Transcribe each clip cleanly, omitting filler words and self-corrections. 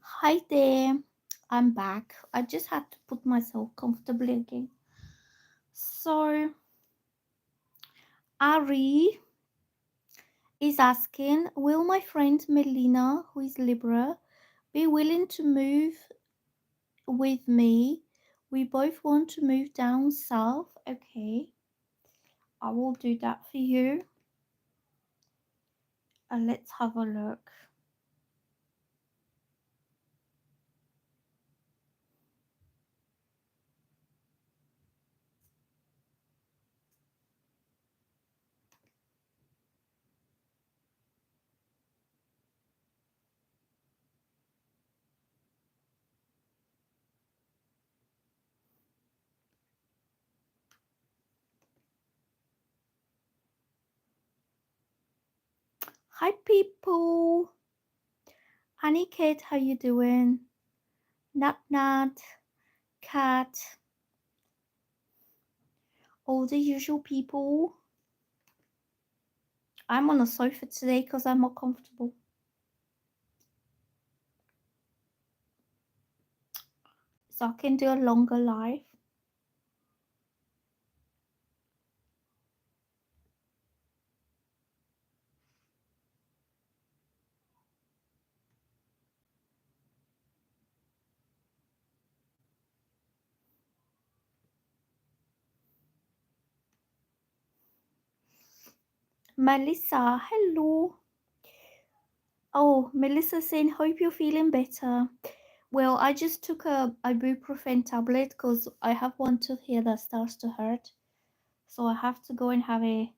Hi there, I'm back. I just had to put myself comfortably again. So, Ari is asking, will my friend Melina, who is Libra, be willing to move with me? We both want to move down south. Okay, I will do that for you. And let's have a look. Hi, people. Honey Kate, how you doing? Nat Nat, Cat, all the usual people. I'm on a sofa today because I'm more comfortable. So I can do a longer live. Melissa, hello. Oh, Melissa saying, hope you're feeling better. Well, I just took a ibuprofen tablet because I have one tooth here that starts to hurt. So I have to go and have it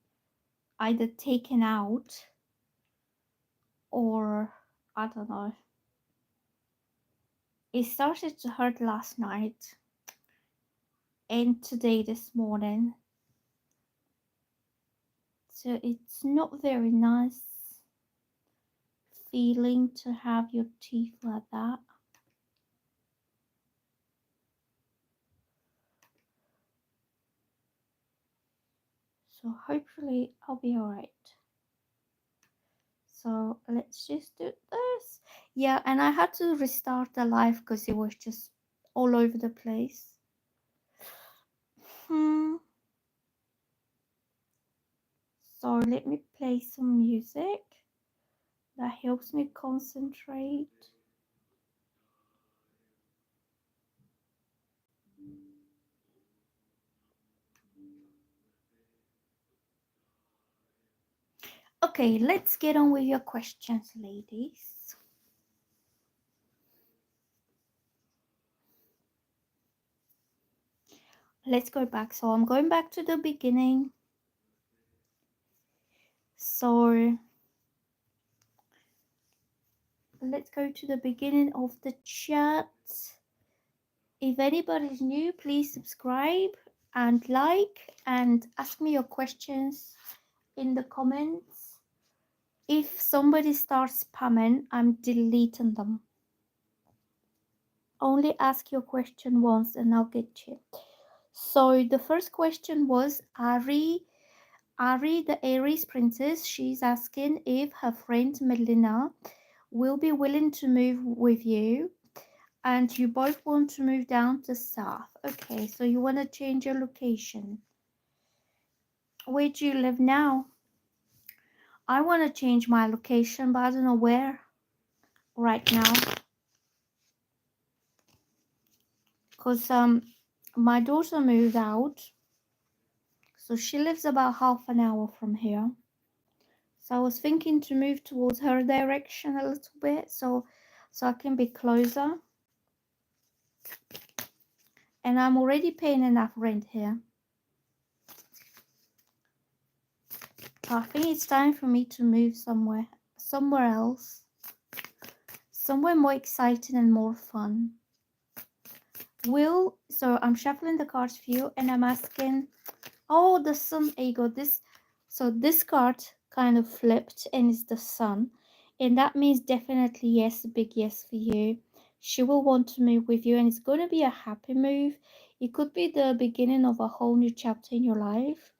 either taken out or I don't know. It started to hurt last night and today this morning. So it's not very nice feeling to have your teeth like that. So hopefully I'll be alright. So let's just do this. Yeah, and I had to restart the live because it was just all over the place. Hmm. So let me play some music that helps me concentrate. Okay, let's get on with your questions, ladies. Let's go back. So I'm going back to the beginning. So let's go to the beginning of the chat. If anybody's new, please subscribe and like and ask me your questions in the comments. If somebody starts spamming, I'm deleting them. Only ask your question once and I'll get you. So the first question was Ari, the Aries princess. She's asking if her friend Melina will be willing to move with you, and you both want to move down to south. Okay, so you want to change your location. Where do you live now? I want to change my location, but I don't know where right now. Because my daughter moved out, so she lives about half an hour from here. So I was thinking to move towards her direction a little bit, so I can be closer. And I'm already paying enough rent here. I think it's time for me to move somewhere else, somewhere more exciting and more fun. So I'm shuffling the cards for you and I'm asking, oh, the sun, ego, so this card kind of flipped and it's the sun. And that means definitely yes, a big yes for you. She will want to move with you and it's going to be a happy move. It could be the beginning of a whole new chapter in your life.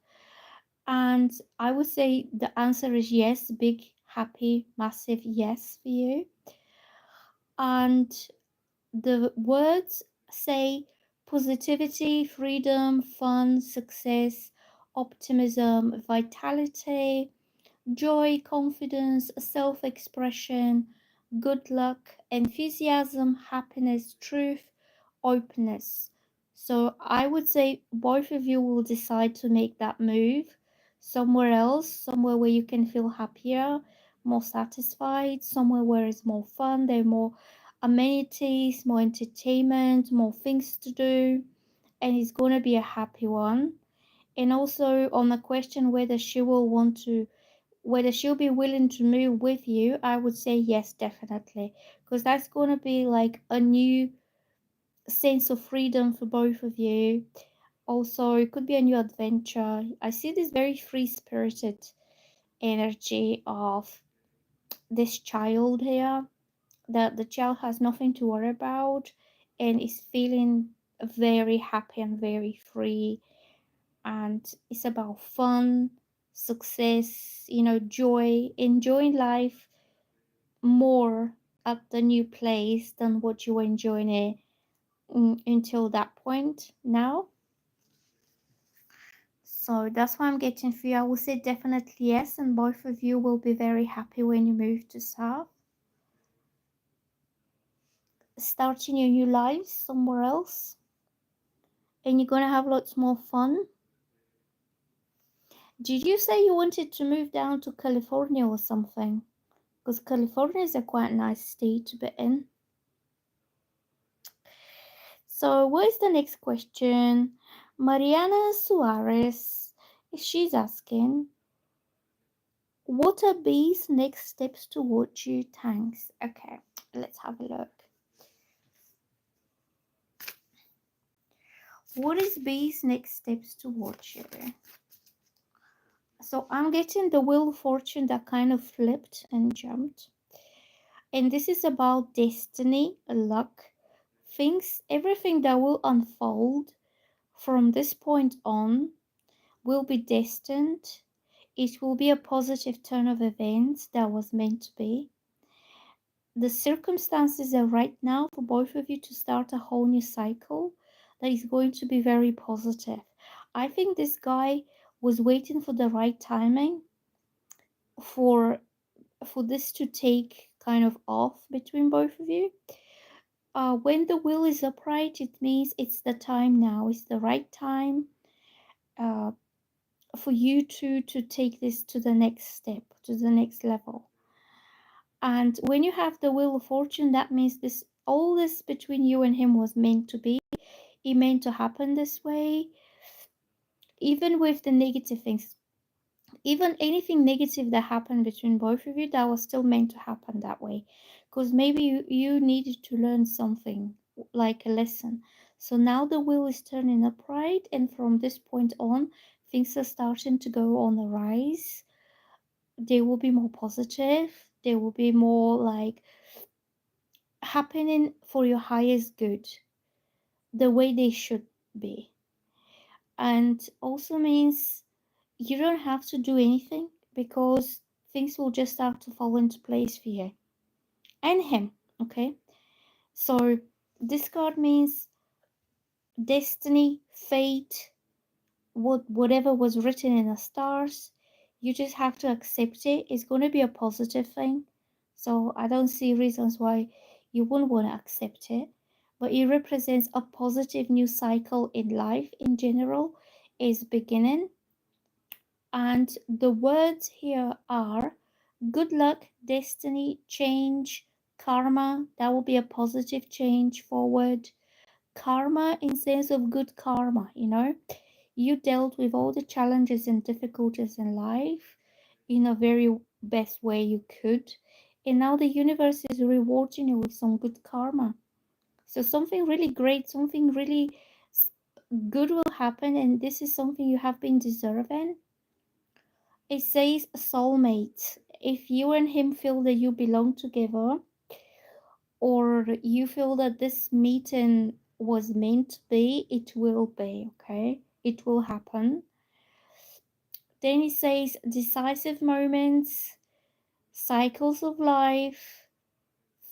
And I would say the answer is yes, big, happy, massive yes for you. And the words say positivity, freedom, fun, success, optimism, vitality, joy, confidence, self expression, good luck, enthusiasm, happiness, truth, openness. So I would say both of you will decide to make that move somewhere else, somewhere where you can feel happier, more satisfied, somewhere where it's more fun, there are more amenities, more entertainment, more things to do, and it's going to be a happy one. And also on the question whether she'll be willing to move with you, I would say yes, definitely, because that's going to be like a new sense of freedom for both of you. Also, it could be a new adventure. I see this very free spirited energy of this child here, that the child has nothing to worry about and is feeling very happy and very free, and it's about fun, success, joy, enjoying life more at the new place than what you were enjoying it until that point now. So that's why I'm getting for you. I will say definitely yes, and both of you will be very happy when you move to South, starting your new lives somewhere else, and you're gonna have lots more fun. Did you say you wanted to move down to California or something? Because California is a quite nice state to be in. So, what is the next question? Mariana Suarez, she's asking, what are B's next steps towards you? Thanks. Okay, let's have a look. What is B's next steps towards you? So, I'm getting the Wheel of Fortune that kind of flipped and jumped. And this is about destiny, luck, things, everything that will unfold from this point on will be destined. It will be a positive turn of events that was meant to be. The circumstances are right now for both of you to start a whole new cycle that is going to be very positive. I think this guy was waiting for the right timing for this to take kind of off between both of you. When the wheel is upright, it means it's the time now. It's the right time uh, for you to take this to the next step, to the next level. And when you have the wheel of fortune, that means this all this between you and him was meant to be. It meant to happen this way. Even with the negative things, even anything negative that happened between both of you, that was still meant to happen that way. Because maybe you needed to learn something, like a lesson. So now the wheel is turning upright, and from this point on, things are starting to go on the rise. They will be more positive. They will be more like happening for your highest good, the way they should be. And also means you don't have to do anything because things will just start to fall into place for you and him. Okay, so this card means destiny, fate, whatever was written in the stars. You just have to accept it. It's going to be a positive thing, so I don't see reasons why you wouldn't want to accept it. But it represents a positive new cycle in life in general is beginning. And the words here are good luck, destiny, change, karma. That will be a positive change forward. Karma in sense of good karma, you dealt with all the challenges and difficulties in life in a very best way you could, and now the universe is rewarding you with some good karma. So something really great, something really good will happen, and this is something you have been deserving. It says soulmate. If you and him feel that you belong together, or you feel that this meeting was meant to be, it will be, okay? It will happen. Then it says decisive moments, cycles of life,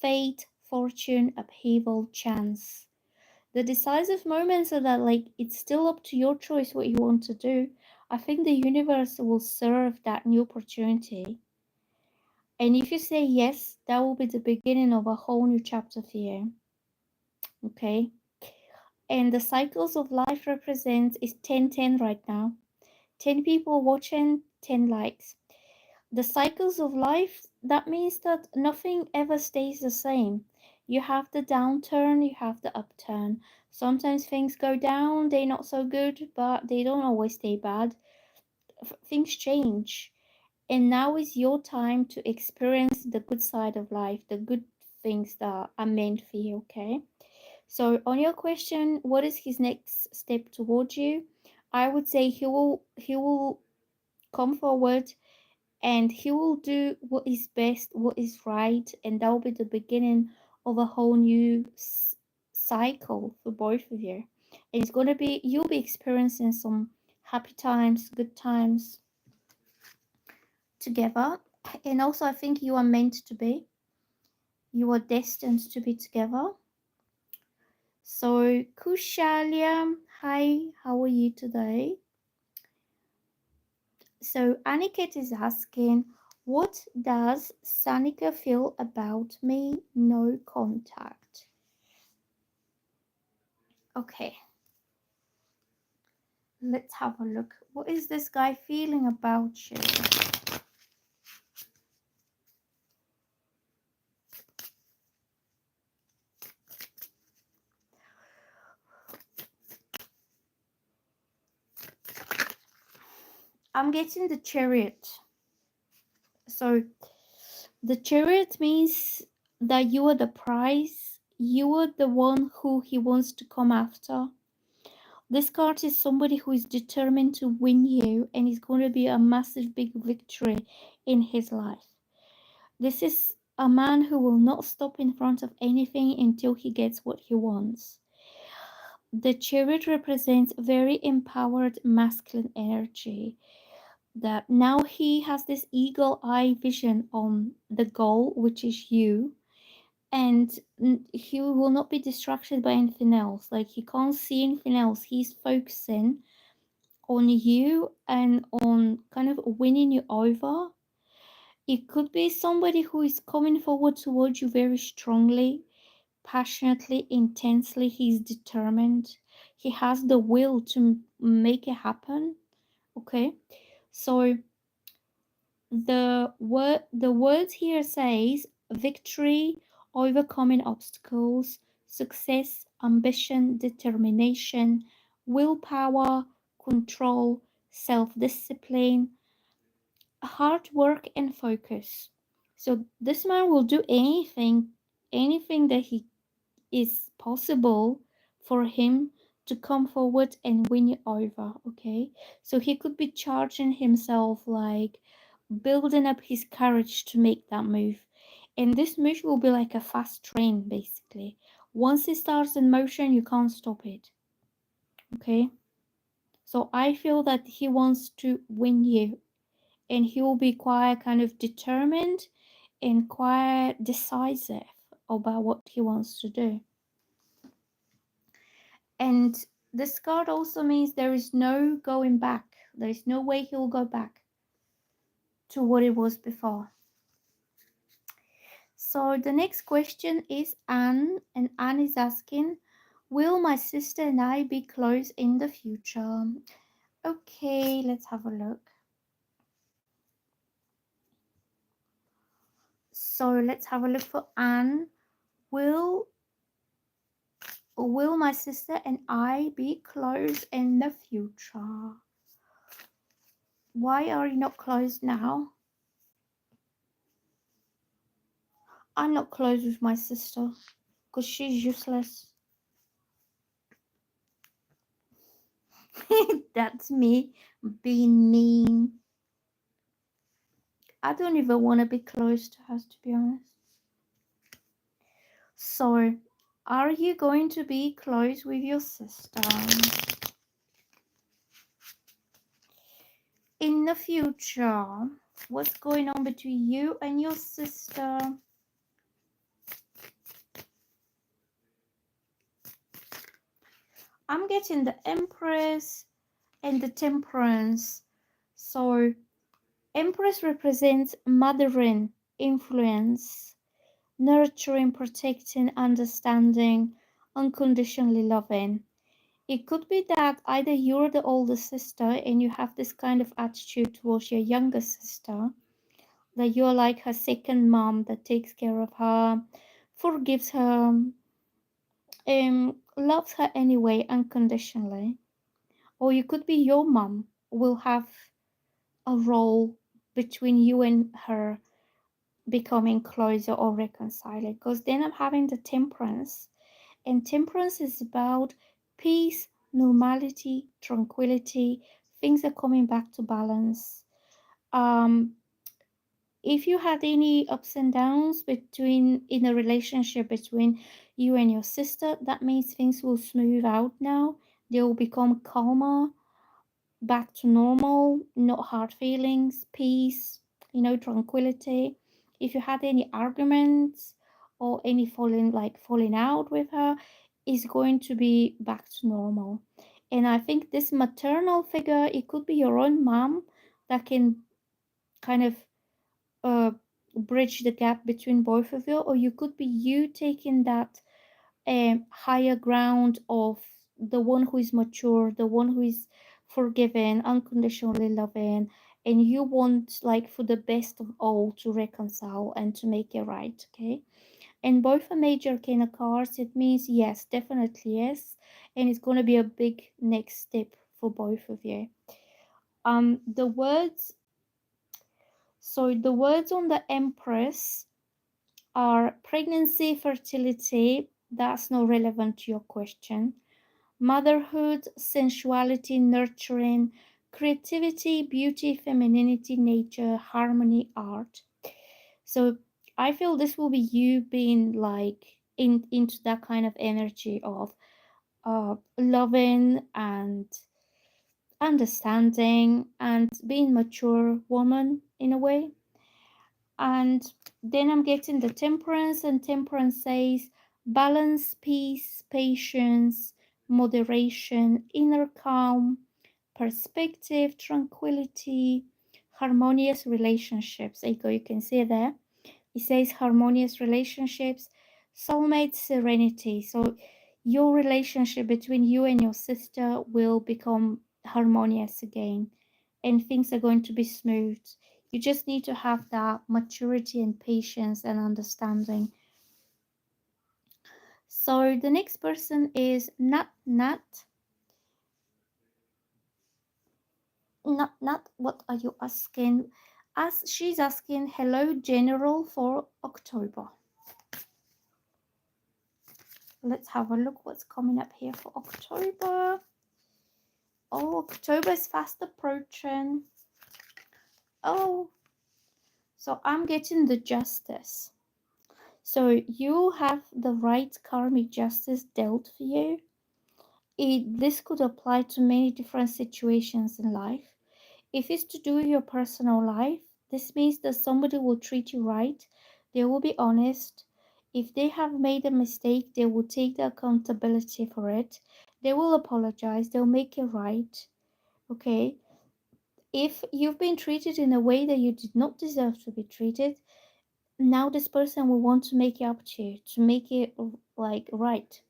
fate, fortune, upheaval, chance. The decisive moments are that, like, it's still up to your choice what you want to do. I think the universe will serve that new opportunity. And if you say yes, that will be the beginning of a whole new chapter for you. Okay? And the cycles of life represent is 10-10 right now. 10 people watching, 10 likes. The cycles of life, that means that nothing ever stays the same. You have the downturn, you have the upturn. Sometimes things go down, they're not so good, but they don't always stay bad. Things change. And now is your time to experience the good side of life, the good things that are meant for you, okay? So on your question, what is his next step towards you? I would say he will come forward and he will do what is best, what is right, and that will be the beginning of a whole new cycle for both of you. And it's going to be, you'll be experiencing some happy times, good times together. And also, I think you are meant to be, you are destined to be together. So, Kushalia, hi, how are you today? So Aniket is asking, what does Sanika feel about me? No contact. Okay, let's have a look. What is this guy feeling about you? I'm getting the Chariot. So the Chariot means that you are the prize. You are the one who he wants to come after. This card is somebody who is determined to win you, and it's going to be a massive big victory in his life. This is a man who will not stop in front of anything until he gets what he wants. The Chariot represents very empowered masculine energy, that now he has this eagle eye vision on the goal, which is you, and he will not be distracted by anything else. Like, he can't see anything else. He's focusing on you and on kind of winning you over. It could be somebody who is coming forward towards you very strongly, passionately, intensely. He's determined. He has the will to make it happen. Okay, so the words here says victory, overcoming obstacles, success, ambition, determination, willpower, control, self-discipline, hard work, and focus. So this man will do anything that he is possible for him to come forward and win you over. Okay, so he could be charging himself, like building up his courage to make that move. And this move will be like a fast train, basically. Once it starts in motion, you can't stop it. Okay, so I feel that he wants to win you, and he will be quite kind of determined and quite decisive about what he wants to do. And this card also means there is no going back. There is no way he will go back to what it was before. So the next question is Anne, and Anne is asking, will my sister and I be close in the future? Okay, let's have a look. So let's have a look for Anne. Will my sister and I be close in the future? Why are you not close now? I'm not close with my sister because she's useless. That's me being mean. I don't even want to be close to her, to be honest. So, are you going to be close with your sister? In the future, what's going on between you and your sister? I'm getting the Empress and the Temperance. So, Empress represents mothering, influence, nurturing, protecting, understanding, unconditionally loving. It could be that either you're the older sister and you have this kind of attitude towards your younger sister, that you're like her second mom that takes care of her, forgives her, loves her anyway unconditionally. Or you could be your mom will have a role between you and her becoming closer or reconciling. Because then I'm having the temperance, and temperance is about peace, normality, tranquility. Things are coming back to balance. Um, if you had any ups and downs between in a relationship between you and your sister, that means things will smooth out now. They will become calmer, back to normal, not hard feelings, peace, tranquility. If you had any arguments or any falling out with her, is going to be back to normal. And I think this maternal figure, it could be your own mom that can kind of uh, bridge the gap between both of you, or you could be you taking that higher ground of the one who is mature, the one who is forgiving, unconditionally loving, and you want like for the best of all to reconcile and to make it right, okay? And both a major king of cards, it means yes, definitely yes, and it's gonna be a big next step for both of you. The words, so the words on the Empress are pregnancy, fertility. That's not relevant to your question. Motherhood, sensuality, nurturing, creativity, beauty, femininity, nature, harmony, art. So I feel this will be you being like into that kind of energy of loving and understanding and being mature woman in a way. And then I'm getting the temperance, and temperance says balance, peace, patience, moderation, inner calm, perspective, tranquility, harmonious relationships. Eiko, you can see there. It says harmonious relationships, soulmate serenity. So your relationship between you and your sister will become harmonious again, and things are going to be smooth. You just need to have that maturity and patience and understanding. So the next person is Nat Nat. Nat, what are you asking? As she's asking, hello general for October. Let's have a look what's coming up here for October. Oh, October is fast approaching. Oh, so I'm getting the justice. So you have the right karmic justice dealt for you. This could apply to many different situations in life. If it's to do with your personal life, this means that somebody will treat you right. They will be honest. If they have made a mistake, they will take the accountability for it. They will apologize. They'll make it right. Okay? If you've been treated in a way that you did not deserve to be treated, now this person will want to make it up to you, to make it like right.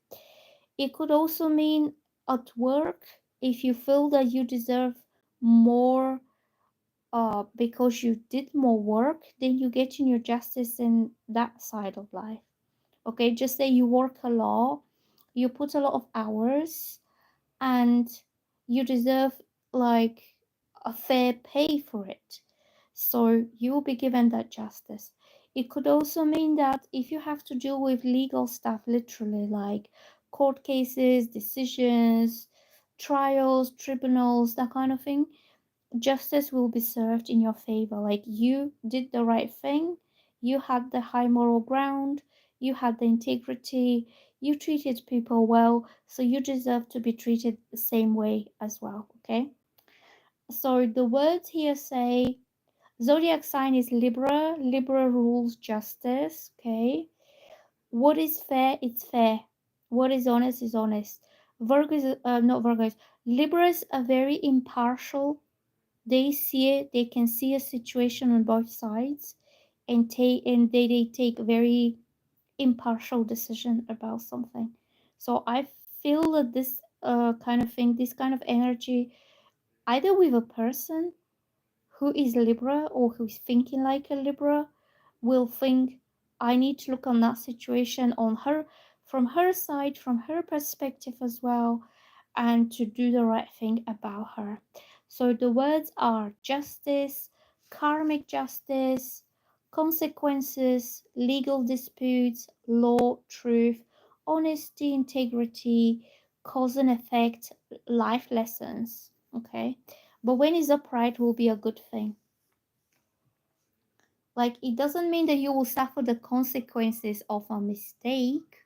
It could also mean at work, if you feel that you deserve more because you did more work, then you get in your justice in that side of life. Okay, just say you work a lot, you put a lot of hours, and you deserve like a fair pay for it. So you will be given that justice. It could also mean that if you have to deal with legal stuff, literally like court cases, decisions, trials, tribunals, that kind of thing, justice will be served in your favor. Like you did the right thing, you had the high moral ground, you had the integrity, you treated people well, so you deserve to be treated the same way as well. Okay, so the words here say zodiac sign is Libra. Libra rules justice. Okay, what is fair, it's fair. What is honest is honest. Virgos, not Virgos, Libras are very impartial. They can see a situation on both sides, and they take very impartial decision about something. So I feel that this kind of thing, this kind of energy, either with a person who is Libra or who's thinking like a Libra, will think, I need to look on that situation on her, from her side, from her perspective as well, and to do the right thing about her. So the words are justice, karmic justice, consequences, legal disputes, law, truth, honesty, integrity, cause and effect, life lessons. Okay, but when it's upright will be a good thing. Like, it doesn't mean that you will suffer the consequences of a mistake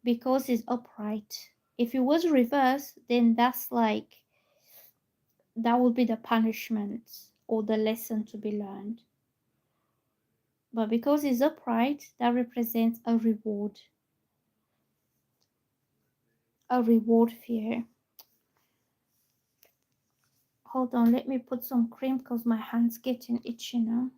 because it's upright. If it was reversed, then that's like, that would be the punishment or the lesson to be learned. But because it's upright, that represents a reward for you. Hold on, let me put some cream because my hand's getting itchy now.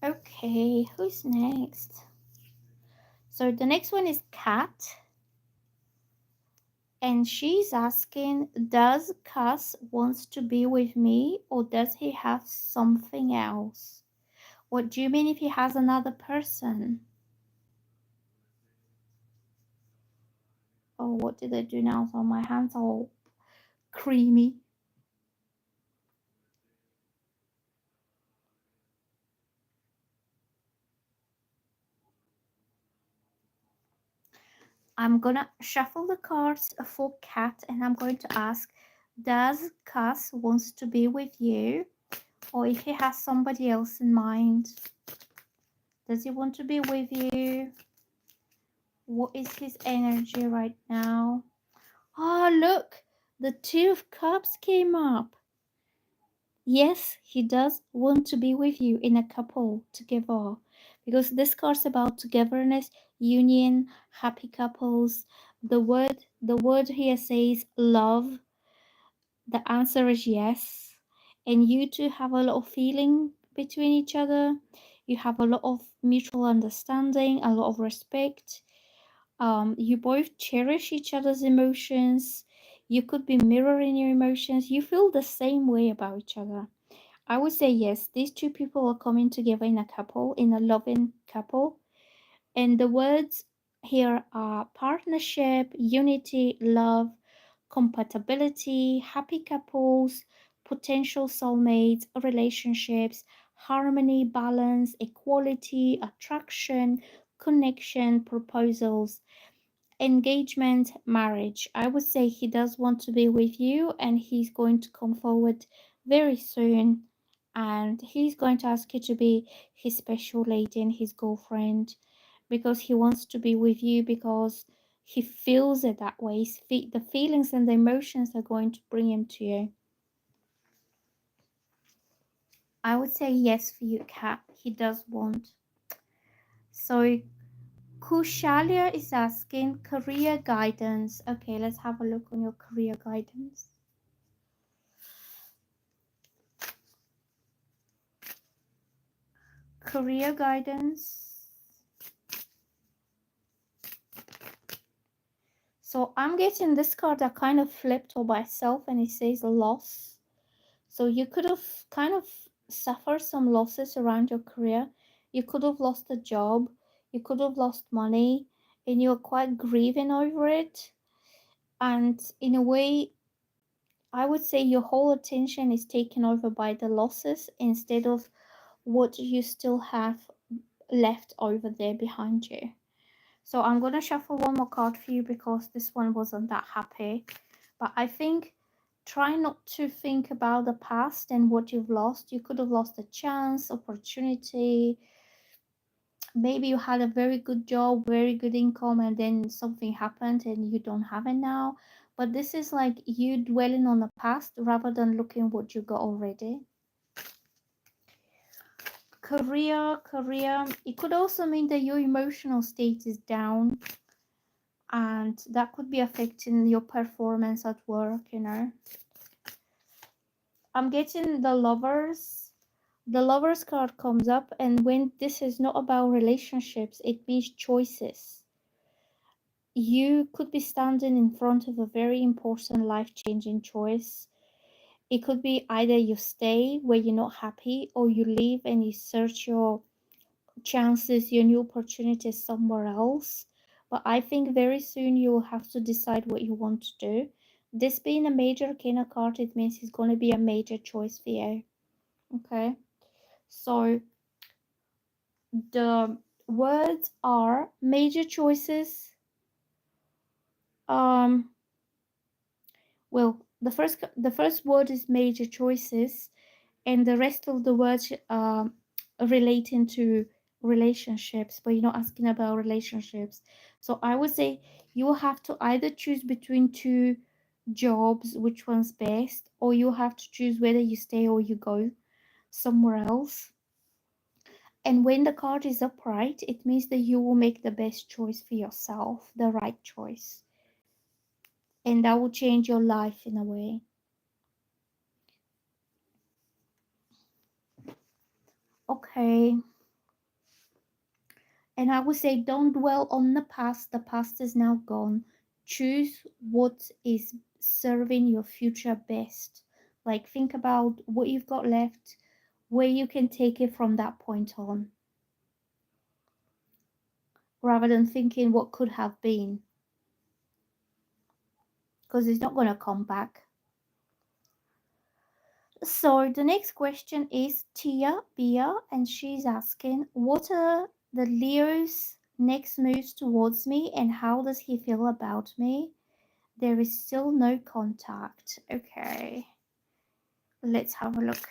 Okay, who's next? So the next one is Cat. And she's asking, does Cass wants to be with me or does he have something else? What do you mean if he has another person? Oh, what did I do now? So my hands are all creamy. I'm gonna shuffle the cards for Cat and I'm going to ask, does Cass wants to be with you or if he has somebody else in mind? Does he want to be with you? What is his energy right now? Ah, look, the Two of Cups came up. Yes, he does want to be with you in a couple together. Because this card's about togetherness, union, happy couples. The word here says love. The answer is yes. And you two have a lot of feeling between each other. You have a lot of mutual understanding, a lot of respect. You both cherish each other's emotions. You could be mirroring your emotions. You feel the same way about each other. I would say yes, these two people are coming together in a couple, in a loving couple. And the words here are partnership, unity, love, compatibility, happy couples, potential soulmates, relationships, harmony, balance, equality, attraction, connection, proposals, engagement, marriage. I would say he does want to be with you and he's going to come forward very soon. And he's going to ask you to be his special lady and his girlfriend because he wants to be with you because he feels it that way. The feelings and the emotions are going to bring him to you. I would say yes for you, Kat. He does want. So Kushalia is asking career guidance. Okay, let's have a look on your career guidance. Career guidance. So I'm getting this card that kind of flipped all by itself and it says loss. So you could have kind of suffered some losses around your career. You could have lost a job. You could have lost money and you're quite grieving over it. And in a way, I would say your whole attention is taken over by the losses instead of what you still have left over there behind you. So I'm gonna shuffle one more card for you because this one wasn't that happy. But I think try not to think about the past and what you've lost. You could have lost a chance, opportunity. Maybe you had a very good job, very good income, and then something happened and you don't have it now. but this is like you dwelling on the past rather than looking what you got already. Career, it could also mean that your emotional state is down, and that could be affecting your performance at work, you know. I'm getting the lovers card comes up, and when this is not about relationships, it means choices. You could be standing in front of a very important life changing choice. It could be either you stay where you're not happy, or you leave and you search your chances, your new opportunities somewhere else. But I think very soon you will have to decide what you want to do. This being a major arcana card, it means it's going to be a major choice for you. Okay, so the words are major choices. Um, well, the first word is major choices, and the rest of the words relating to relationships, but you're not asking about relationships. So I would say you will have to either choose between two jobs, which one's best, or you have to choose whether you stay or you go somewhere else. And when the card is upright, it means that you will make the best choice for yourself, the right choice, and that will change your life in a way. Okay. And I would say don't dwell on the past. The past is now gone. Choose what is serving your future best. Like think about what you've got left, where you can take it from that point on, rather than thinking what could have been, because it's not going to come back. So the next question is Tia Bia, and she's asking, what are the Leo's next moves towards me, and how does he feel about me? There is still no contact. Okay, let's have a look.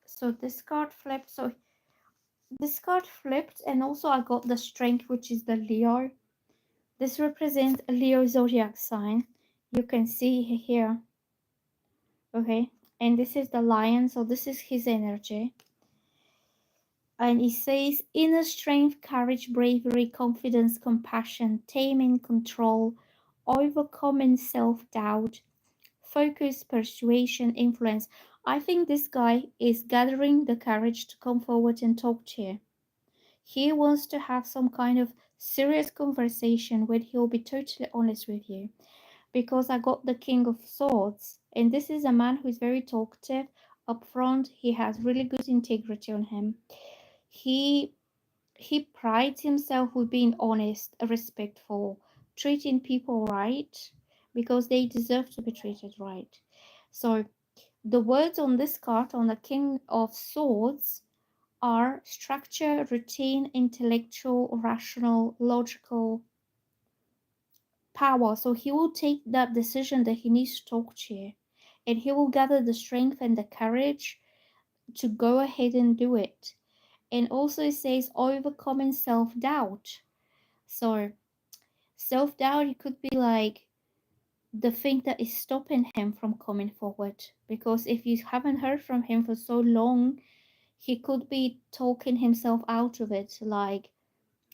So this card flipped. So this card flipped, and also I got the strength, which is the Leo. This represents a Leo zodiac sign. You can see here. Okay, and this is the lion. So this is his energy. And it says inner strength, courage, bravery, confidence, compassion, taming, control, overcoming self-doubt, focus, persuasion, influence. I think this guy is gathering the courage to come forward and talk to you. He wants to have some kind of serious conversation where he'll be totally honest with you. Because I got the King of Swords, and this is a man who is very talkative, upfront. He has really good integrity on him. He he prides himself with being honest, respectful, treating people right because they deserve to be treated right. So the words on this card, on the King of Swords, are structure, routine, intellectual, rational, logical, power. So he will take that decision that he needs to talk to you, and he will gather the strength and the courage to go ahead and do it. And also it says overcoming self-doubt. So self-doubt, it could be like the thing that is stopping him from coming forward. Because if you haven't heard from him for so long, he could be talking himself out of it. Like,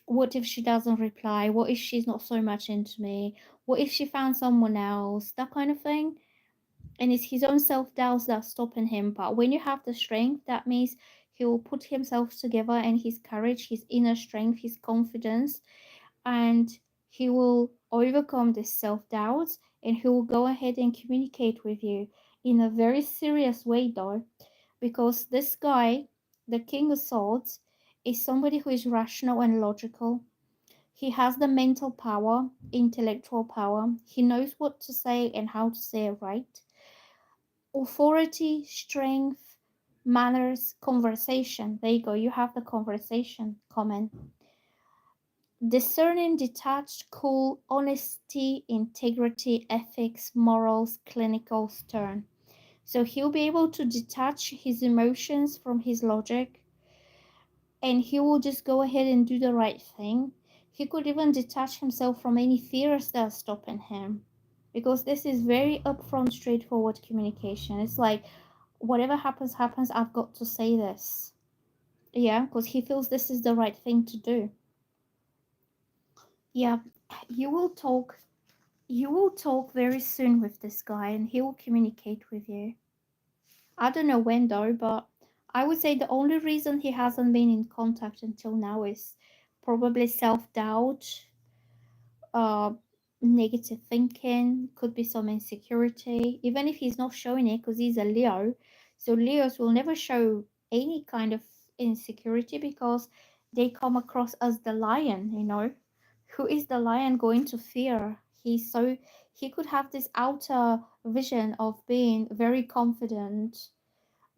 what if she doesn't reply? What if she's not so much into me? What if she found someone else? That kind of thing. And it's his own self-doubts that's stopping him. But when you have the strength, that means he will put himself together, and his courage, his inner strength, his confidence, and he will overcome this self-doubt, and he will go ahead and communicate with you in a very serious way though, because this guy, the King of Swords, is somebody who is rational and logical. He has the mental power, intellectual power. He knows what to say and how to say it right. Authority, strength, manners, conversation. There you go. You have the conversation comment. discerning, detached, cool, honesty, integrity, ethics, morals, clinical, stern. So he'll be able to detach his emotions from his logic, and he will just go ahead and do the right thing. He could even detach himself from any fears that are stopping him, because this is very upfront, straightforward communication. It's like, whatever happens, happens. I've got to say this. Yeah, because he feels this is the right thing to do. Yeah, you will talk. You will talk very soon with this guy, and he will communicate with you. I don't know when though, but I would say the only reason he hasn't been in contact until now is probably self doubt, uh, negative thinking, could be some insecurity, even if he's not showing it because he's a Leo. So Leos will never show any kind of insecurity because they come across as the lion, you know. Who is the lion going to fear? He could have this outer vision of being very confident,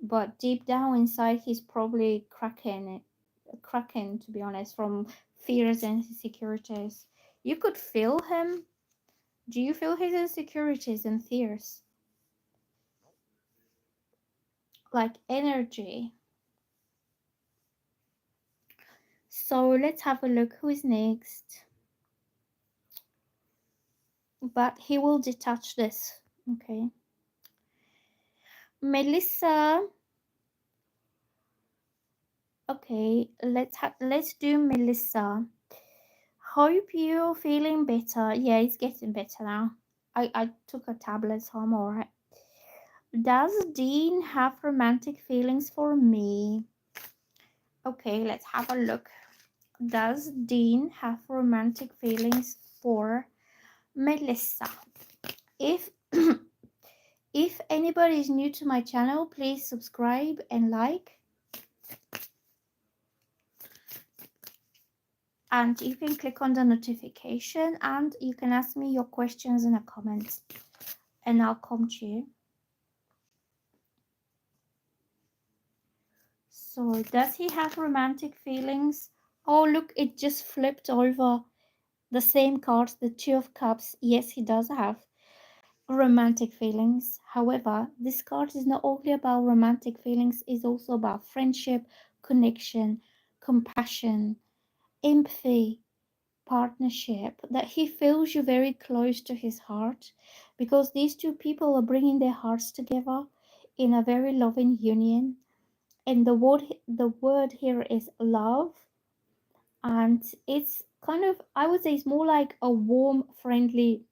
but deep down inside he's probably cracking, to be honest, from fears and insecurities. You could feel him. Do you feel his insecurities and fears? Like energy. So let's have a look who is next. But he will detach this. Okay. Melissa. Okay, let's do Melissa. Hope you're feeling better. Yeah, it's getting better now. I took a tablet, so I'm alright. Does Dean have romantic feelings for me? Okay, let's have a look. Does Dean have romantic feelings for Melissa? If if anybody is new to my channel, please subscribe and like. And you can click on the notification and you can ask me your questions in the comments and I'll come to you. So does he have romantic feelings? Oh look, it just flipped over. The same card, the Two of Cups. Yes, he does have romantic feelings. However, this card is not only about romantic feelings, it's also about friendship, connection, compassion, empathy, partnership, that he feels you very close to his heart, because these two people are bringing their hearts together in a very loving union. And the word here is love, and it's kind of, I would say, it's more like a warm, friendly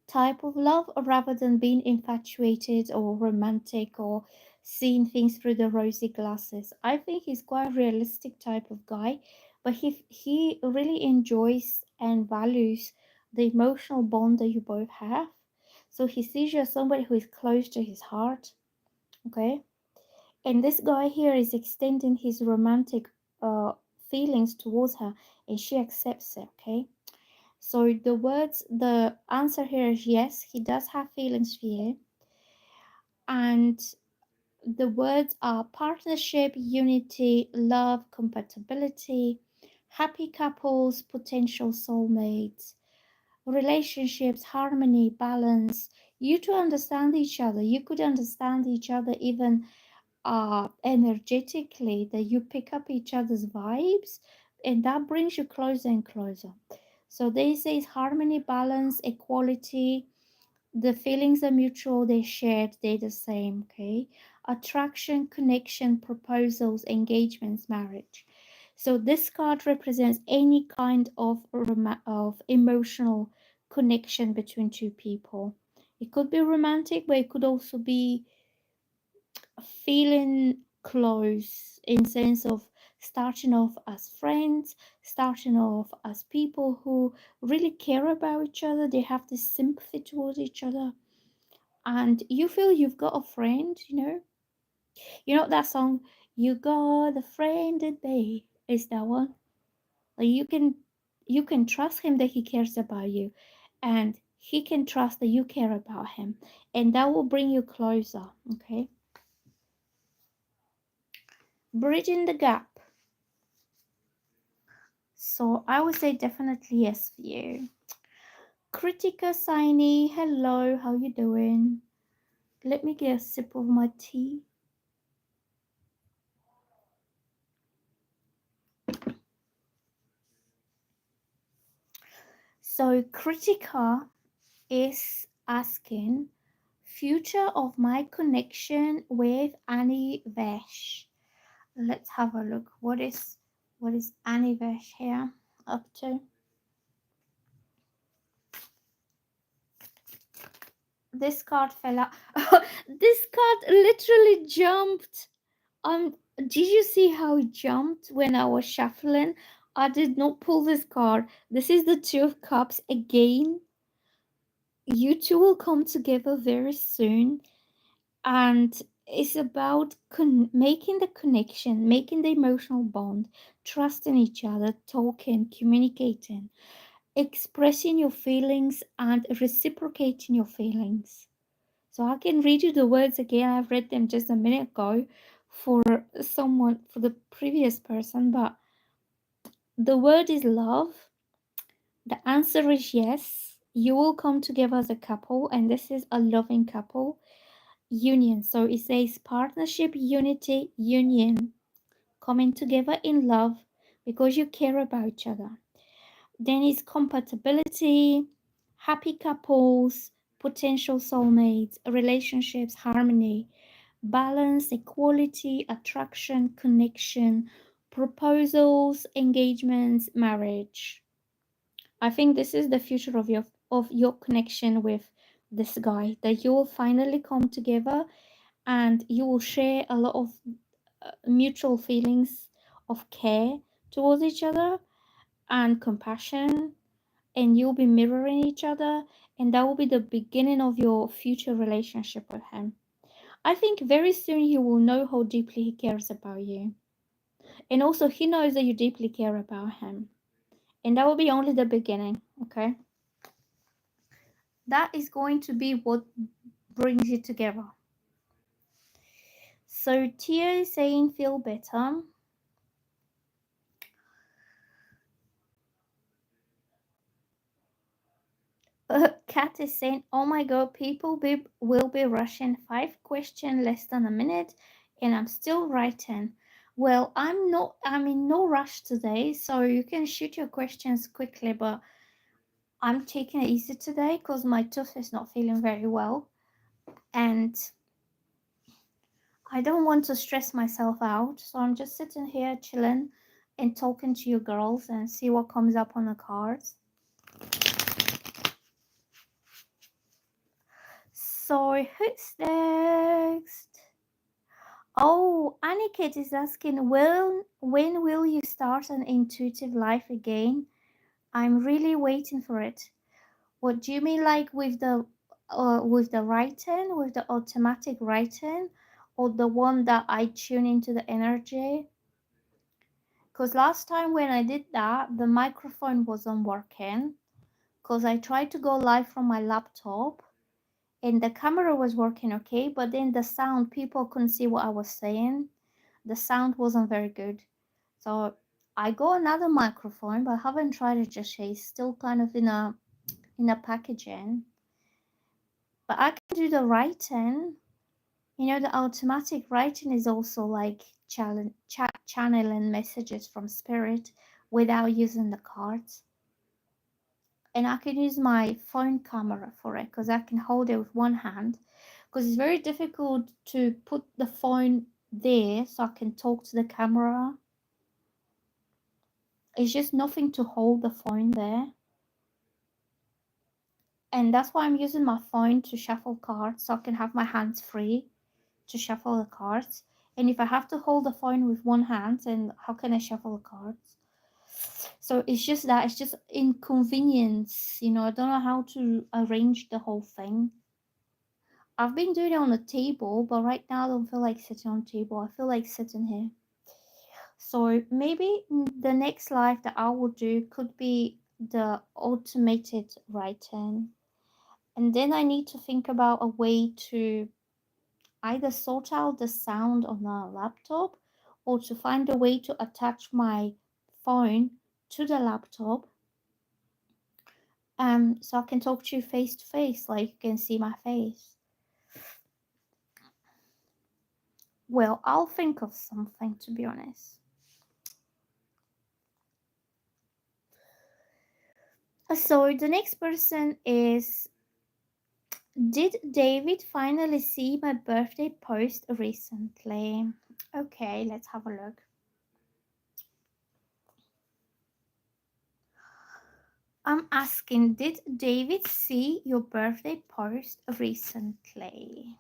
type of love rather than being infatuated or romantic or seeing things through the rosy glasses. I think he's quite a realistic type of guy, but he really enjoys and values the emotional bond that you both have. So he sees you as somebody who is close to his heart. Okay, and this guy here is extending his romantic uh feelings towards her, and she accepts it. Okay, so the answer here is yes, he does have feelings for you. And the words are partnership, unity, love, compatibility, happy couples, potential soulmates, relationships, harmony, balance. You two understand each other. You could understand each other even energetically, that you pick up each other's vibes, and that brings you closer and closer. So this is harmony, balance, equality. The feelings are mutual, they're shared, they're the same. Okay, attraction, connection, proposals, engagements, marriage. So this card represents any kind of of emotional connection between two people. It could be romantic, but it could also be feeling close in sense of starting off as friends, starting off as people who really care about each other. They have this sympathy towards each other, and you feel you've got a friend. You know that song, "You Got a Friend in Me." Is that one? Like you can trust him that he cares about you, and he can trust that you care about him, and that will bring you closer. Okay, bridging the gap. So I would say definitely yes for you. Kritika Saini, hello, how you doing? Let me get a sip of my tea. So Kritika is asking future of my connection with Annie Vesh. Let's have a look. What is Annie Vesh here up to? This card fell out. This card literally jumped. Did you see how it jumped when I was shuffling? I did not pull this card. This is the Two of Cups again. You two will come together very soon, and it's about making the connection, making the emotional bond, trusting each other, talking, communicating, expressing your feelings, and reciprocating your feelings. So I can read you the words again. I've read them just a minute ago for someone, for the previous person, but the word is love. The answer is yes. You will come together as a couple, and this is a loving couple union. So it says partnership, unity, union, coming together in love because you care about each other. Then is compatibility, happy couples, potential soulmates, relationships, harmony, balance, equality, attraction, connection, proposals, engagements, marriage. I think this is the future of your connection with this guy, that you will finally come together and you will share a lot of mutual feelings of care towards each other and compassion, and you'll be mirroring each other, and that will be the beginning of your future relationship with him. I think very soon he will know how deeply he cares about you, and also he knows that you deeply care about him, and that will be only the beginning. Okay, that is going to be what brings you together. So Tia is saying feel better. Kat is saying, "Oh my God, will be rushing 5 questions less than a minute, and I'm still writing." Well, I'm not. I'm in no rush today, so you can shoot your questions quickly. But I'm taking it easy today because my tooth is not feeling very well, and I don't want to stress myself out. So I'm just sitting here chilling and talking to you girls and see what comes up on the cards. So who's next? Oh, Aniket is asking, when will you start an intuitive life again? I'm really waiting for it. What do you mean, like with the writing, with the automatic writing, or the one that I tune into the energy? Because last time when I did that, the microphone wasn't working. Because I tried to go live from my laptop, and the camera was working okay, but then the sound, people couldn't see what I was saying. The sound wasn't very good. So I got another microphone, but I haven't tried it just yet. It's still kind of in a packaging. But I can do the writing. You know, the automatic writing is also like channeling messages from spirit without using the cards. And I can use my phone camera for it because I can hold it with one hand. Because it's very difficult to put the phone there so I can talk to the camera. It's just nothing to hold the phone there. And that's why I'm using my phone to shuffle cards so I can have my hands free to shuffle the cards. And if I have to hold the phone with one hand, then how can I shuffle the cards? So it's just that, it's just inconvenience, you know. I don't know how to arrange the whole thing. I've been doing it on the table, but right now I don't feel like sitting on the table. I feel like sitting here. So maybe the next live that I will do could be the automated writing. And then I need to think about a way to either sort out the sound on a laptop or to find a way to attach my phone to the laptop, so I can talk to you face to face, like you can see my face. Well, I'll think of something, to be honest. So the next person is, did David finally see my birthday post recently? Okay, let's have a look. I'm asking, did David see your birthday post recently?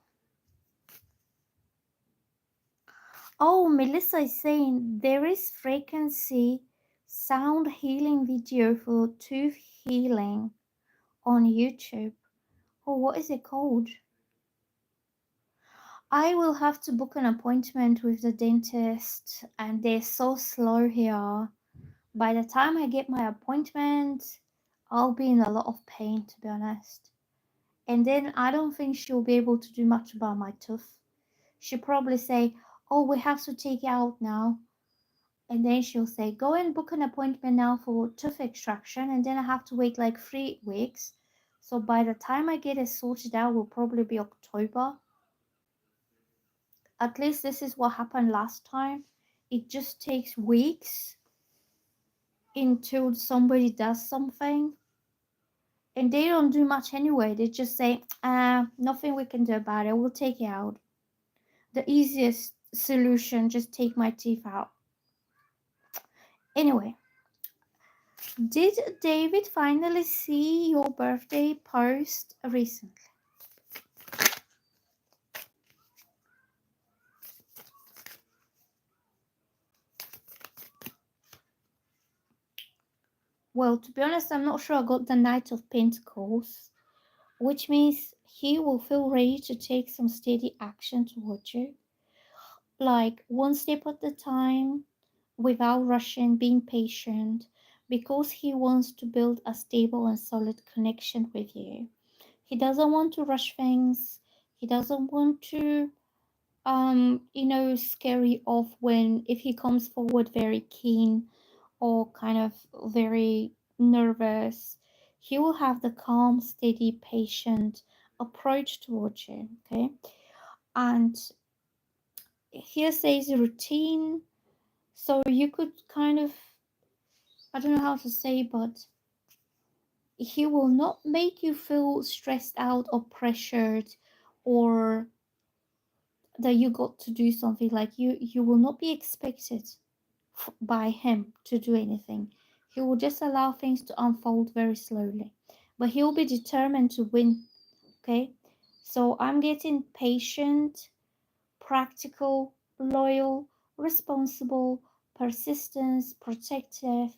Oh, Melissa is saying there is frequency sound healing video for tooth healing on YouTube. Oh, what is it called? I will have to book an appointment with the dentist, and they're so slow here. By the time I get my appointment, I'll be in a lot of pain, to be honest. And then I don't think she'll be able to do much about my tooth. She'll probably say, oh, we have to take it out now. And then she'll say, go and book an appointment now for tooth extraction. And then I have to wait like 3 weeks. So by the time I get it sorted out, will probably be October. At least this is what happened last time. It just takes weeks until somebody does something. And they don't do much anyway. They just say, nothing we can do about it. We'll take it out. The easiest solution, just take my teeth out. Anyway, did David finally see your birthday post recently? Well, to be honest, I'm not sure I got the Knight of Pentacles, which means he will feel ready to take some steady action towards you. Like one step at a time, without rushing, being patient, because he wants to build a stable and solid connection with you. He doesn't want to rush things. He doesn't want to scare you off when if he comes forward very keen or kind of very nervous. He will have the calm, steady, patient approach towards you. Okay. And here says routine. So you could kind of, I don't know how to say, but he will not make you feel stressed out or pressured, or that you got to do something. Like you will not be expected by him to do anything. He will just allow things to unfold very slowly, but he will be determined to win. Okay, so I'm getting patient, practical, loyal, responsible, persistent, protective,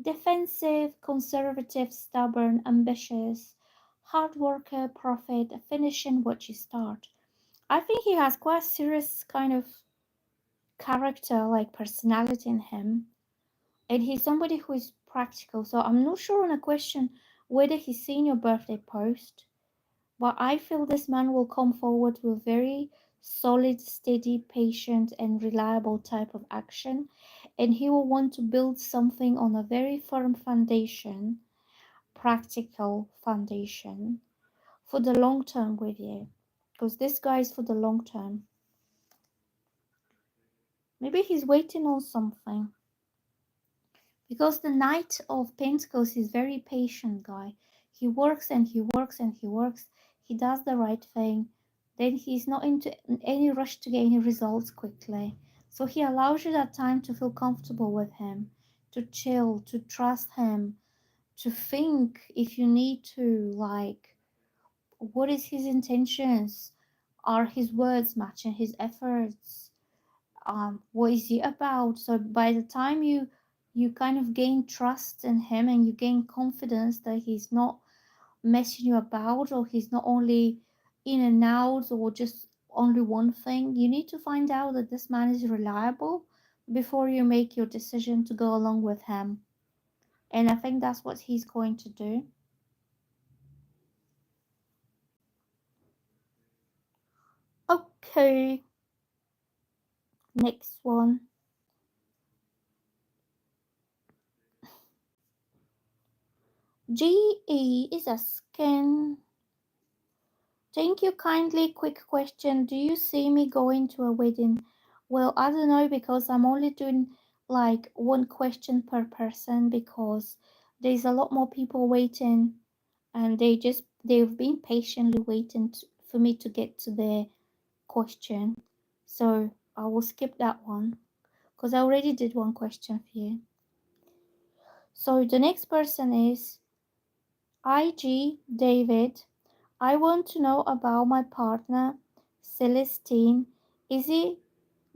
defensive, conservative, stubborn, ambitious, hard worker, prophet, finishing what you start. I think he has quite serious kind of character, like personality in him. And he's somebody who is practical. So I'm not sure on a question whether he's seen your birthday post, but I feel this man will come forward with very solid, steady, patient, and reliable type of action. And he will want to build something on a very firm foundation, practical foundation for the long term with you. Because this guy is for the long term. Maybe he's waiting on something. Because the Knight of Pentacles is very patient guy. He works and he works and he works. He does the right thing. Then he's not into any rush to get any results quickly. So he allows you that time to feel comfortable with him, to chill, to trust him, to think if you need to, like, what is his intentions? Are his words matching his efforts? What is he about? So by the time you kind of gain trust in him and you gain confidence that he's not messing you about, or he's not only in and out or just only one thing, you need to find out that this man is reliable before you make your decision to go along with him. And I think that's what he's going to do. Okay, next one. GE is asking, thank you kindly. Quick question. Do you see me going to a wedding? Well, I don't know because I'm only doing like one question per person because there's a lot more people waiting and they've been patiently waiting for me to get to their question. So I will skip that one because I already did one question for you. So the next person is IG David. I want to know about my partner Celestine. Is he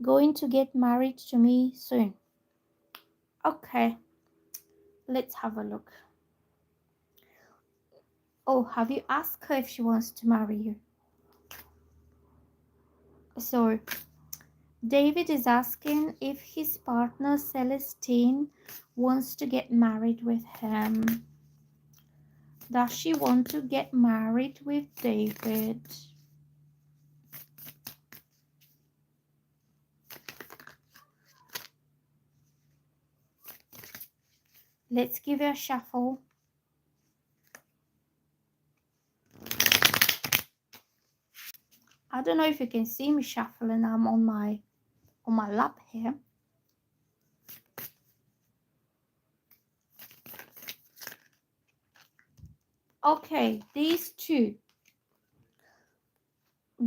going to get married to me soon? Okay, let's have a look. Oh, have you asked her if she wants to marry you? So David is asking if his partner Celestine wants to get married with him. Does she want to get married with David? Let's give it a shuffle. I don't know if you can see me shuffling. I'm on my lap here. Okay, these two.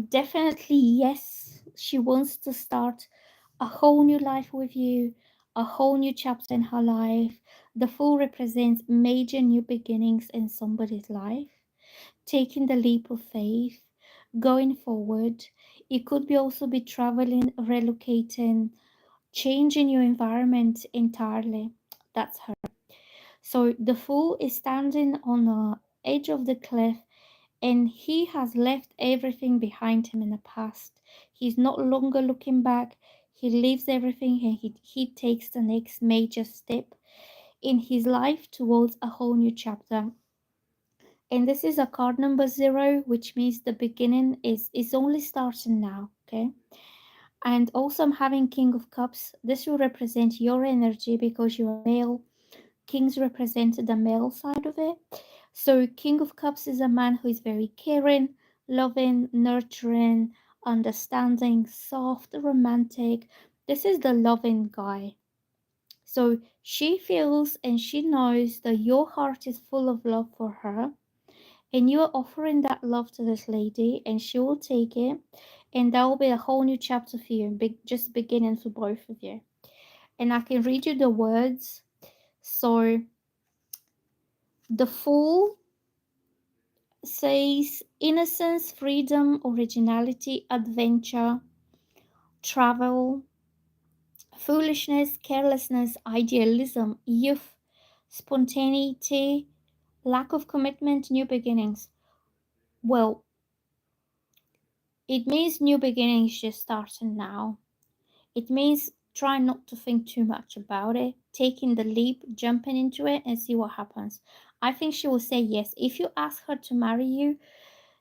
Definitely yes. She wants to start a whole new life with you, a whole new chapter in her life. The Fool represents major new beginnings in somebody's life, taking the leap of faith, going forward. It could be also be traveling, relocating, changing your environment entirely. That's her. So the Fool is standing on the edge of the cliff and he has left everything behind him in the past. He's not longer looking back. He leaves everything and he takes the next major step in his life towards a whole new chapter. And this is a card number 0, which means the beginning is only starting now. Okay. And also I'm having King of Cups. This will represent your energy because you're male. Kings represent the male side of it. So King of Cups is a man who is very caring, loving, nurturing, understanding, soft, romantic. This is the loving guy. So she feels and she knows that your heart is full of love for her, and you're offering that love to this lady, and she will take it, and that will be a whole new chapter for you, just beginning for both of you. And I can read you the words. So the Fool says innocence, freedom, originality, adventure, travel, foolishness, carelessness, idealism, youth, spontaneity, lack of commitment, new beginnings. Well, it means new beginnings just starting now. It means try not to think too much about it, taking the leap, jumping into it, and see what happens. I think she will say yes. If you ask her to marry you,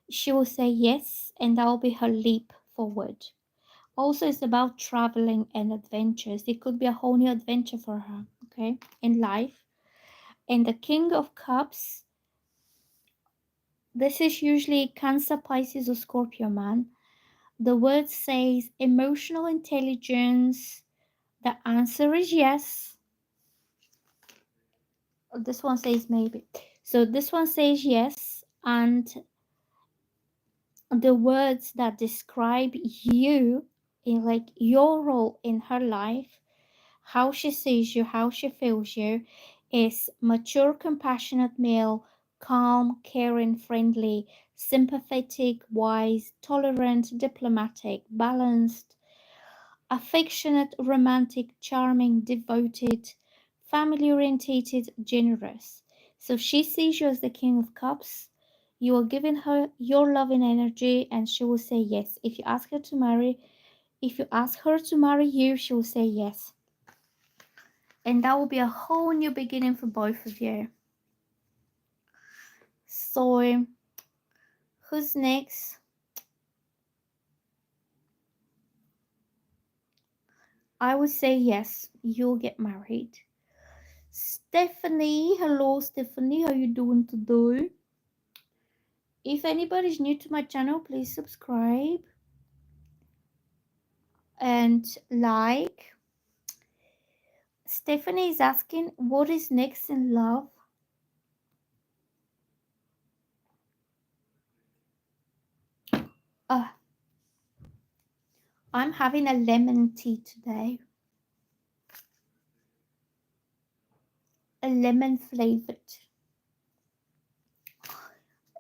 she will say yes, and that will be her leap forward. Also, it's about traveling and adventures. It could be a whole new adventure for her, okay, in life. And the King of Cups, this is usually Cancer, Pisces, or Scorpio man. The word says emotional intelligence. The answer is yes. This one says maybe. So this one says yes, and the words that describe you in like your role in her life, how she sees you, how she feels you, is mature, compassionate male, calm, caring, friendly, sympathetic, wise, tolerant, diplomatic, balanced, affectionate, romantic, charming, devoted, family orientated, generous. So she sees you as the King of Cups. You are giving her your loving energy and she will say yes. If you ask her to marry you, she will say yes. And that will be a whole new beginning for both of you. So, who's next? I would say yes, you'll get married. Stephanie, hello Stephanie, how you doing today? If anybody's new to my channel, please subscribe and like. Stephanie is asking, what is next in love? Uh, I'm having a lemon tea today, a lemon flavored.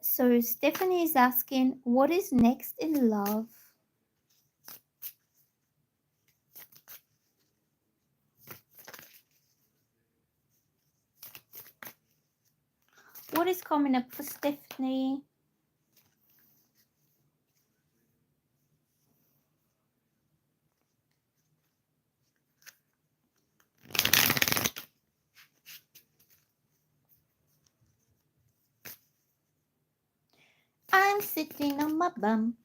So Stephanie is asking, what is next in love? What is coming up for Stephanie? I'm sitting on my bum.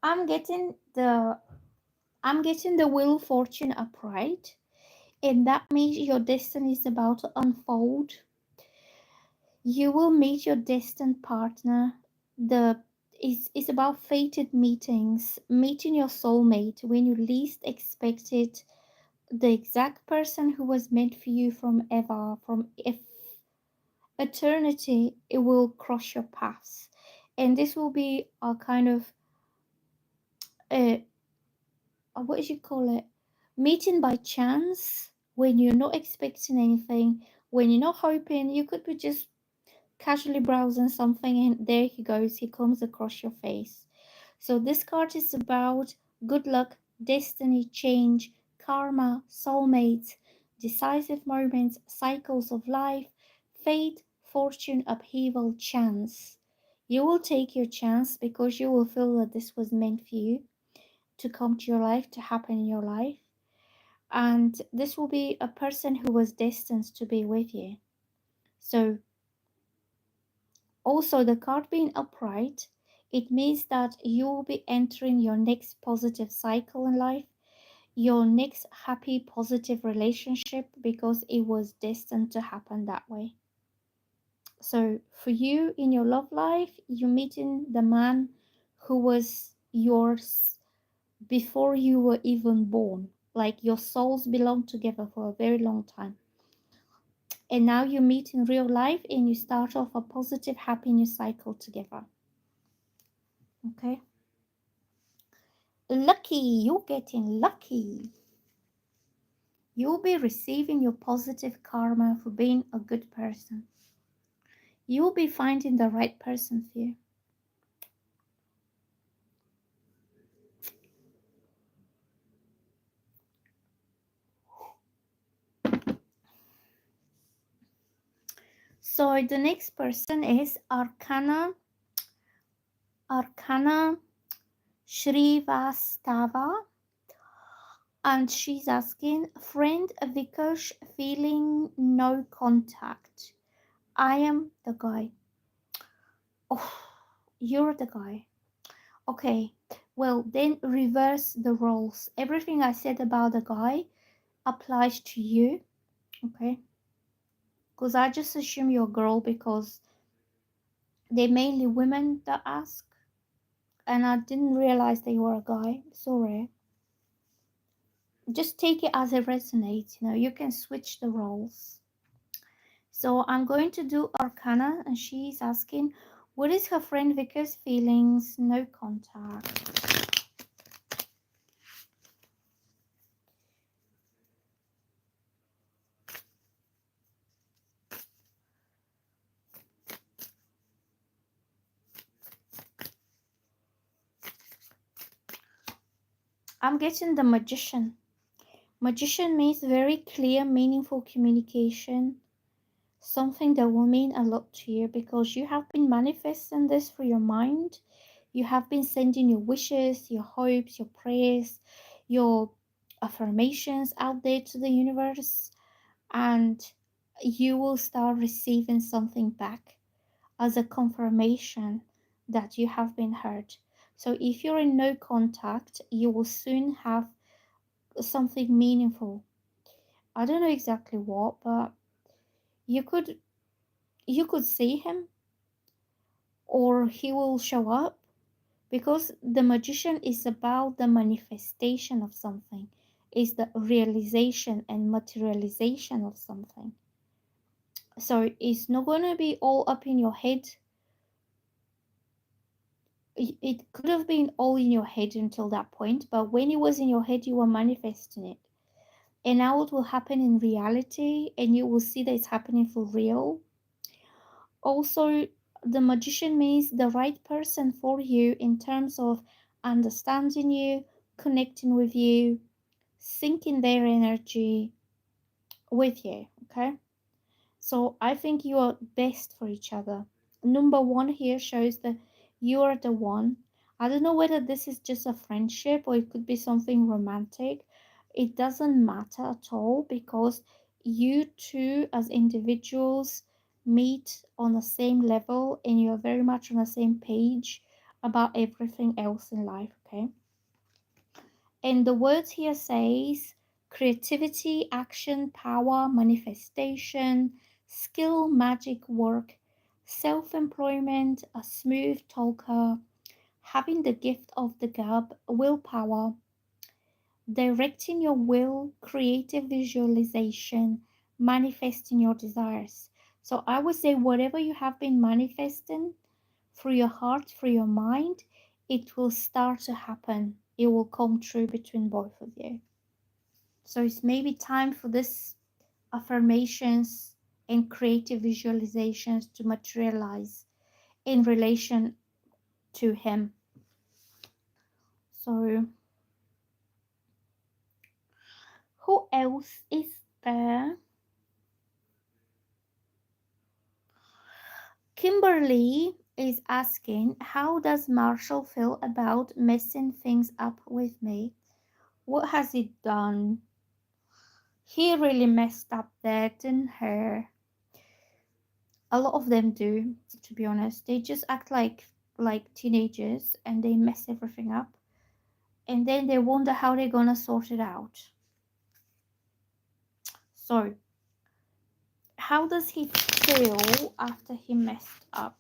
I'm getting the I'm getting the Wheel of Fortune upright, and that means your destiny is about to unfold. You will meet your destined partner. The it's about fated meetings, meeting your soulmate when you least expect it, the exact person who was meant for you from ever, from eternity. It will cross your paths, and this will be a kind of a what did you call it? Meeting by chance when you're not expecting anything, when you're not hoping. You could be just casually browsing something and there he goes, he comes across your face. So this card is about good luck, destiny, change, karma, soulmates, decisive moments, cycles of life, fate, fortune, upheaval, chance. You will take your chance because you will feel that this was meant for you to come to your life, to happen in your life. And this will be a person who was destined to be with you. So, also, the card being upright, it means that you will be entering your next positive cycle in life, your next happy, positive relationship, because it was destined to happen that way. So, for you in your love life, you're meeting the man who was yours before you were even born. Like your souls belong together for a very long time. And now you meet in real life and you start off a positive happiness cycle together. Okay? Lucky, you're getting lucky. You'll be receiving your positive karma for being a good person. You'll be finding the right person for you. So the next person is Arcana Shrivastava, and she's asking, friend Vikash, feeling no contact. I am the guy. Oh, you're the guy. Okay, well, then reverse the roles. Everything I said about the guy applies to you, okay? Because I just assume you're a girl because they're mainly women that ask, and I didn't realize they were a guy. Sorry. Just take it as it resonates, you can switch the roles. So I'm going to do Arcana, and she's asking, what is her friend Vika's feelings? No contact. I'm getting the Magician. Magician means very clear, meaningful communication, something that will mean a lot to you because you have been manifesting this for your mind. You have been sending your wishes, your hopes, your prayers, your affirmations out there to the universe, and you will start receiving something back as a confirmation that you have been heard. So if you're in no contact, you will soon have something meaningful I don't know exactly what, but you could you could see him or he will show up, because the magician is about the manifestation of something, is the realization and materialization of something. So it's not going to be all up in your head. It could have been all in your head until that point, but when it was in your head, you were manifesting it. And now it will happen in reality, and you will see that it's happening for real. Also, the magician means the right person for you in terms of understanding you, connecting with you, syncing their energy with you. Okay, so I think you are best for each other. Number one here shows that you are the one. I don't know whether this is just a friendship or it could be something romantic. It doesn't matter at all, because you two as individuals meet on the same level and you're very much on the same page about everything else in life. Okay, and the words here says creativity, action, power, manifestation, skill, magic, work, self-employment, a smooth talker, having the gift of the gab, willpower, directing your will, creative visualization, manifesting your desires. So I would say whatever you have been manifesting through your heart, through your mind, it will start to happen. It will come true between both of you. So it's maybe time for this affirmations and creative visualizations to materialize in relation to him. So who else is there? Kimberly is asking, how does Marshall feel about messing things up with me? What has he done? He really messed up there, didn't he? A lot of them do, to be honest. They just act like teenagers and they mess everything up. And then they wonder how they're gonna sort it out. So, how does he feel after he messed up?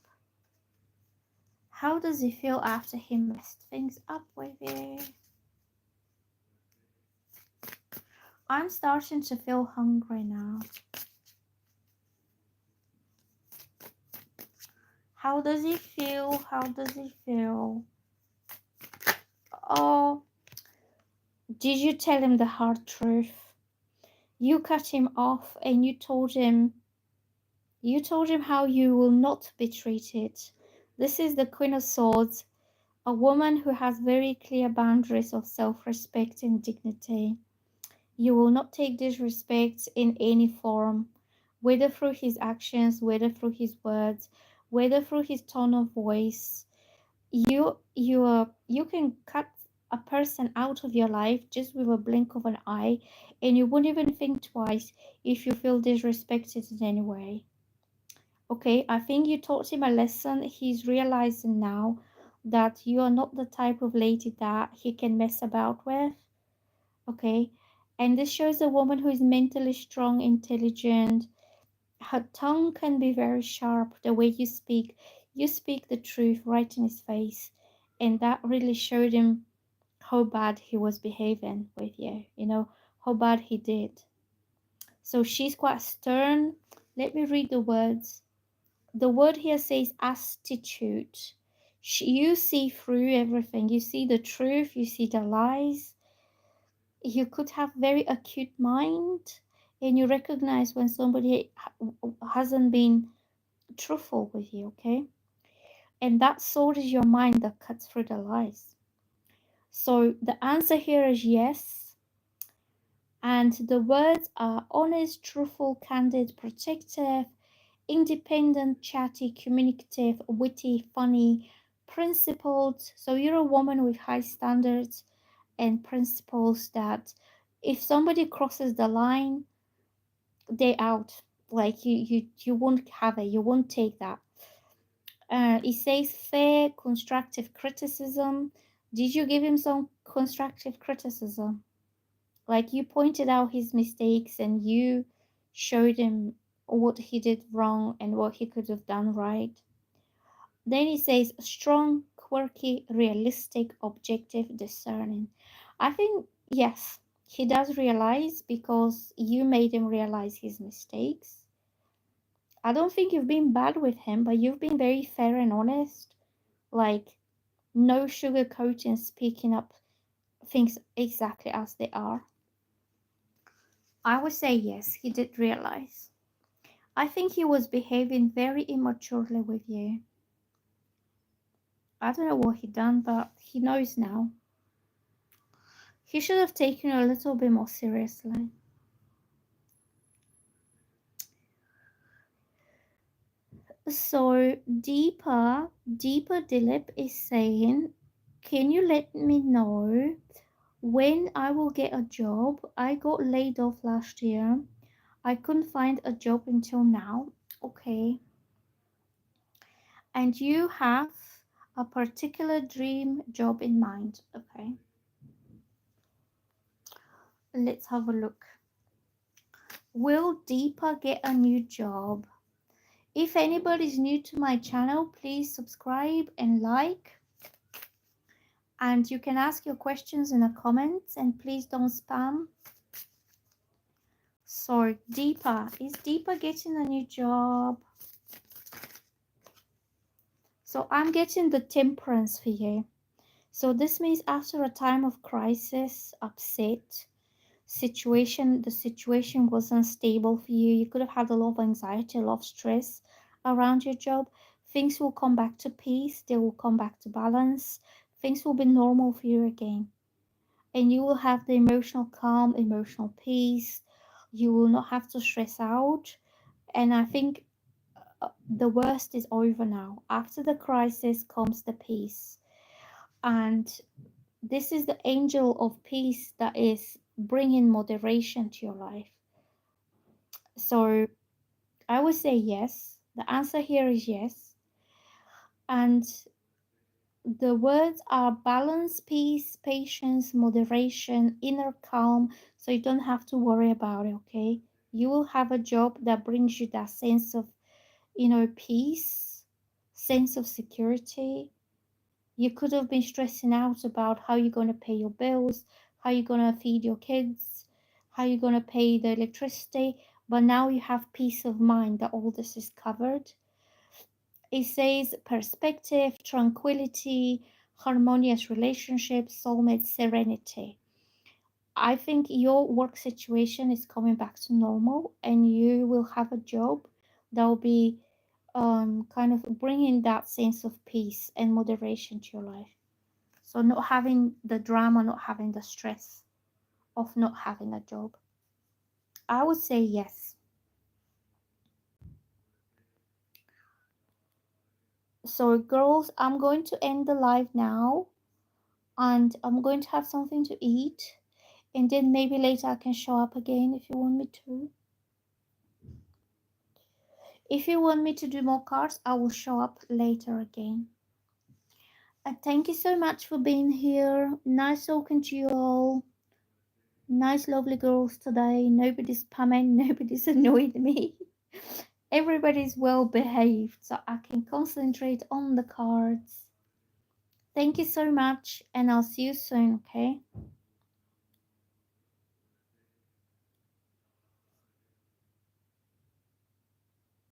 How does he feel after he messed things up with you? I'm starting to feel hungry now. How does he feel? How does he feel? Oh, did you tell him the hard truth? You cut him off and you told him how you will not be treated. This is the Queen of Swords, a woman who has very clear boundaries of self-respect and dignity. You will not take disrespect in any form, whether through his actions, whether through his words, whether through his tone of voice. You can cut a person out of your life just with a blink of an eye, and you wouldn't even think twice if you feel disrespected in any way. Okay, I think you taught him a lesson. He's realizing now that you are not the type of lady that he can mess about with. Okay, and this shows a woman who is mentally strong, intelligent. Her tongue can be very sharp. The way you speak the truth right in his face, and that really showed him how bad he was behaving with you, how bad he did. So she's quite stern. Let me read the words. The word here says astute. You see through everything. You see the truth, you see the lies. You could have very acute mind, and you recognize when somebody hasn't been truthful with you, okay? And that sword is your mind that cuts through the lies. So the answer here is yes. And the words are honest, truthful, candid, protective, independent, chatty, communicative, witty, funny, principled. So you're a woman with high standards and principles that if somebody crosses the line, they out. Like you won't have it. You won't take that. It says fair, constructive criticism. Did you give him some constructive criticism? Like you pointed out his mistakes and you showed him what he did wrong and what he could have done right. Then he says strong, quirky, realistic, objective, discerning. I think, yes, he does realize because you made him realize his mistakes. I don't think you've been bad with him, but you've been very fair and honest. Like, no sugarcoating, speaking up things exactly as they are. I would say yes, he did realize. I think he was behaving very immaturely with you. I don't know what he done, but he knows now. He should have taken it a little bit more seriously. So deeper Dilip is saying, can you let me know when I will get a job? I got laid off last year. I couldn't find a job until now. Okay. And you have a particular dream job in mind. Okay. Let's have a look. Will Deepa get a new job? If anybody's new to my channel, please subscribe and like. And you can ask your questions in the comments and please don't spam. So Deepa, is Deepa getting a new job? So I'm getting the temperance for you. So this means after a time of crisis, upset, the situation wasn't stable for you. You could have had a lot of anxiety, a lot of stress around your job. Things will come back to peace, they will come back to balance. Things will be normal for you again. And you will have the emotional calm, emotional peace. You will not have to stress out. And I think the worst is over now. After the crisis comes the peace. And this is the angel of peace that is bringing moderation to your life. So I would say yes. The answer here is yes. And the words are balance, peace, patience, moderation, inner calm. So you don't have to worry about it, okay? You will have a job that brings you that sense of, peace, sense of security. You could have been stressing out about how you're going to pay your bills, how you're going to feed your kids, how you're going to pay the electricity, but now you have peace of mind that all this is covered. It says perspective, tranquility, harmonious relationships, soulmate, serenity. I think your work situation is coming back to normal and you will have a job that will be kind of bringing that sense of peace and moderation to your life. So not having the drama, not having the stress of not having a job. I would say yes. So girls, I'm going to end the live now and I'm going to have something to eat and then maybe later I can show up again if you want me to. If you want me to do more cards, I will show up later again. And thank you so much for being here. Nice talking to you all. Nice, lovely girls today. Nobody's spamming, nobody's annoyed me. Everybody's well behaved, so I can concentrate on the cards. Thank you so much, and I'll see you soon, okay?